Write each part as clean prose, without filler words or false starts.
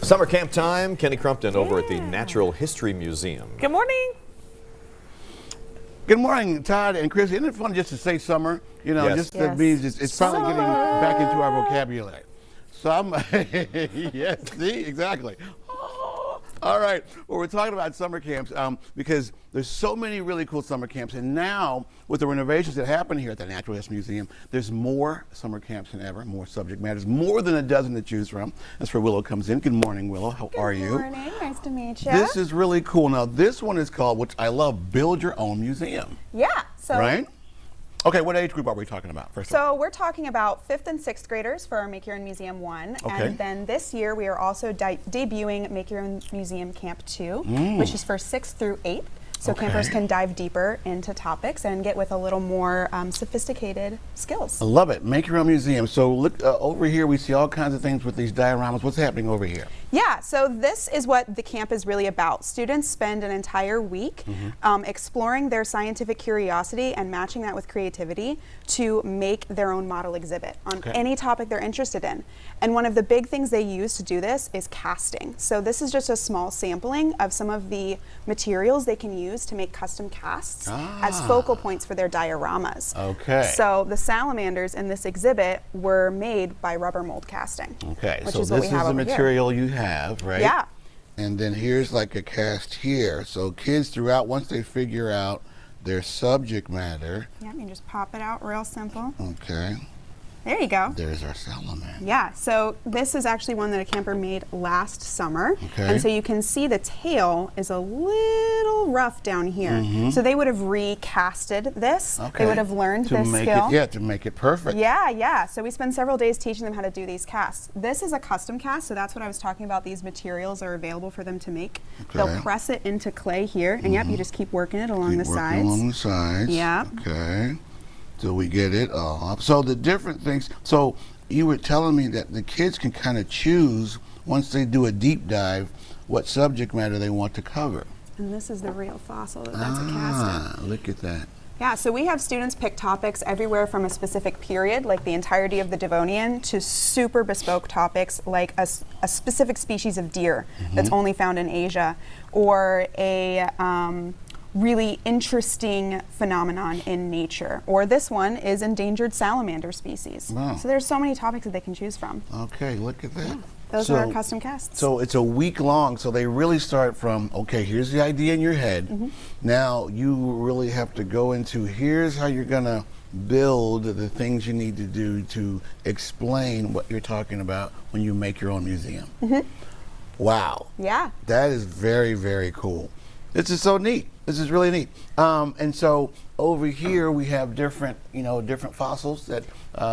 Summer camp time. Kenny Crumpton over at the Natural History Museum. Good morning. Good morning, Todd and Chris. Isn't it fun just to say summer? You know, Yes. just to be, it's finally getting back into our vocabulary. Yes, see, exactly. All right, well, we're talking about summer camps because there's so many really cool summer camps, and now with the renovations that happen here at the Natural History Museum, there's more summer camps than ever, more subject matters, more than a dozen to choose from. That's where Willow comes in. Good morning, Willow. How are you? Good morning. Nice to meet you. This is really cool. Now, this one is called, which I love, Build Your Own Museum. Yeah. So Right? Okay, what age group are we talking about first of all? So we're talking about 5th and 6th graders for our Make Your Own Museum 1. Okay. And then this year we are also debuting Make Your Own Museum Camp 2, which is for 6th through 8th. So Okay. campers can dive deeper into topics and get with a little more sophisticated skills. I love it. Make your own museum. So look over here, we see all kinds of things with these dioramas. What's happening over here? Yeah, so this is what the camp is really about. Students spend an entire week exploring their scientific curiosity and matching that with creativity to make their own model exhibit on any topic they're interested in. And one of the big things they use to do this is casting. So this is just a small sampling of some of the materials they can use to make custom casts as focal points for their dioramas. Okay. So the salamanders in this exhibit were made by rubber mold casting. Okay, which so is what this we have is the over here. material you have, right? Yeah. And then here's like a cast here. So kids throughout, once they figure out their subject matter. Yeah, you just pop it out real simple. Okay, There you go. there's our salamander. Yeah, so this is actually one that a camper made last summer. Okay. And so you can see the tail is a little rough down here. So they would have recasted this. They would have learned to this make skill. it, yeah, to make it perfect. Yeah. So we spend several days teaching them how to do these casts. This is a custom cast, so that's what I was talking about. These materials are available for them to make. Okay. They'll press it into clay here, and yep, you just keep working it along the Keep working sides. along the sides. Yep. Okay. So we get it off. So the different things. So you were telling me that the kids can kind of choose once they do a deep dive what subject matter they want to cover. And this is the real fossil that's a casting. Look at that. Yeah, so we have students pick topics everywhere from a specific period, like the entirety of the Devonian, to super bespoke topics like a specific species of deer that's only found in Asia, or a really interesting phenomenon in nature. Or this one is endangered salamander species. Wow. So there's so many topics that they can choose from. Okay, look at that. Those are our custom casts. So it's a week long, so they really start from, okay, here's the idea in your head. Now you really have to go into, here's how you're gonna build the things you need to do to explain what you're talking about when you make your own museum. Wow. Yeah. That is very, very cool. This is so neat. This is really neat. And so over here we have different, different fossils that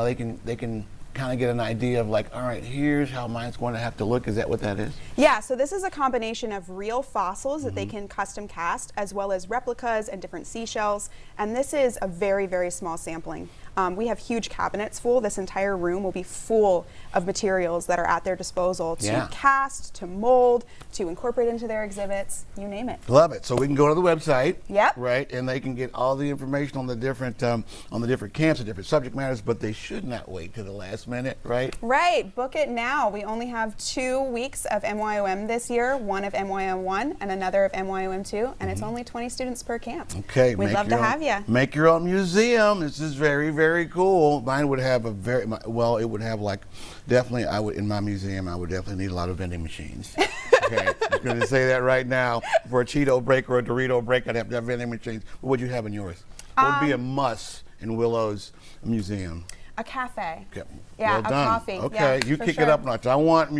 they can kind of get an idea of, like, all right, here's how mine's going to have to look. Is that what that is? Yeah, so this is a combination of real fossils that they can custom cast, as well as replicas and different seashells. And this is a very, very small sampling. We have huge cabinets full. This entire room will be full of materials that are at their disposal to cast, to mold, to incorporate into their exhibits, you name it. Love it. So we can go to the website, Yep. right, and they can get all the information on the different camps, the different subject matters. But they should not wait to the last minute, right? Right, book it now. We only have 2 weeks of MYOM this year, one of MYOM 1 and another of MYOM 2, and it's only 20 students per camp. Okay, We'd love to have you. Make your own museum. This is very, very cool. Mine would have it would have, like, definitely, in my museum, I would definitely need a lot of vending machines. Okay, I'm going to say that right now. For a Cheeto break or a Dorito break, I'd have to have vending machines. What would you have in yours? What would be a must in Willow's museum? A cafe. Okay. Yeah, well a done. coffee. Okay, Yeah, you for kick sure. it up a notch. I want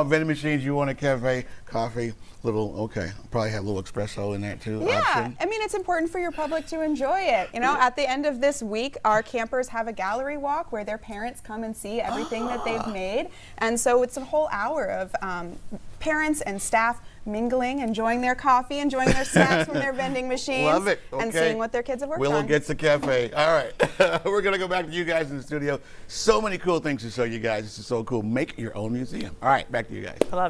vending machines. You want a cafe, coffee, probably have a little espresso in that too. Yeah, option. I mean, it's important for your public to enjoy it. At the end of this week, our campers have a gallery walk where their parents come and see everything that they've made. And so it's a whole hour of parents and staff mingling, enjoying their coffee, enjoying their snacks from their vending machines. Love it. Okay. And seeing what their kids have worked Willow on. gets a cafe. All right. We're going to go back to you guys in the studio. So many cool things to show you guys. This is so cool. Make your own museum. All right, back to you guys. I love it.